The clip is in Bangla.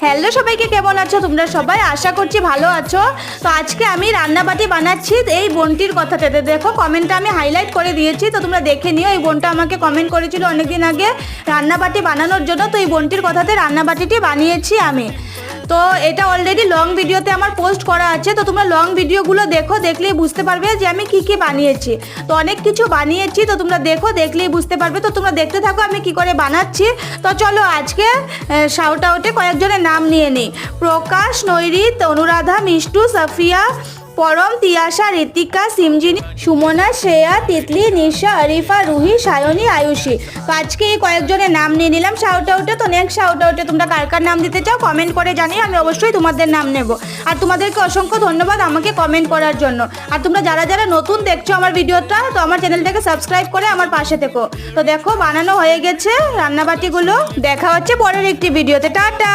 হ্যালো সবাইকে, কেমন আছো তোমরা সবাই? আশা করছি ভালো আছো। তো আজকে আমি রান্নাবাটি বানাচ্ছি এই বোনটির কথাটাতে। দেখো কমেন্টটা আমি হাইলাইট করে দিয়েছি, তো তোমরা দেখে নিও। এই বোনটা আমাকে কমেন্ট করেছিল অনেকদিন আগে রান্নাবাটি বানানোর জন্য, তো এই বোনটির কথাতে রান্নাবাটিটি বানিয়েছি আমি। তো এটা অলরেডি লং ভিডিওতে আমার পোস্ট করা আছে, তো তোমরা লং ভিডিওগুলো দেখো, দেখলেই বুঝতে পারবে যে আমি কি কি বানিয়েছি। তো অনেক কিছু বানিয়েছি, তো তোমরা দেখো, দেখলেই বুঝতে পারবে। তো তোমরা দেখতে থাকো আমি কি করে বানাচ্ছি। তো চলো আজকে শাউট আউটে কয়েকজনের নাম নিয়ে নিই। প্রকাশ, নৈরিত, অনুরাধা, মিষ্টু, সাফিয়া, পরম, তিয়াশা, ঋতিকা, সিমজিনী, সুমনা, শ্রেয়া, তিতলি, নিশা, আরিফা, রুহি, সায়নী, আয়ুষী। তো আজকে এই কয়েকজনের নাম নিয়ে নিলাম শাউট আউটে। তো নেক্সট শাউট আউটে তোমরা কার কার নাম দিতে চাও কমেন্ট করে জানিয়ে আমি অবশ্যই তোমাদের নাম নেব। আর তোমাদেরকে অসংখ্য ধন্যবাদ আমাকে কমেন্ট করার জন্য। আর তোমরা যারা যারা নতুন দেখছো আমার ভিডিওটা, তো আমার চ্যানেলটাকে সাবস্ক্রাইব করে আমার পাশে থেকো। তো দেখো বানানো হয়ে গেছে রান্নাবাটিগুলো। দেখা হচ্ছে পরের একটি ভিডিওতে। টাটা।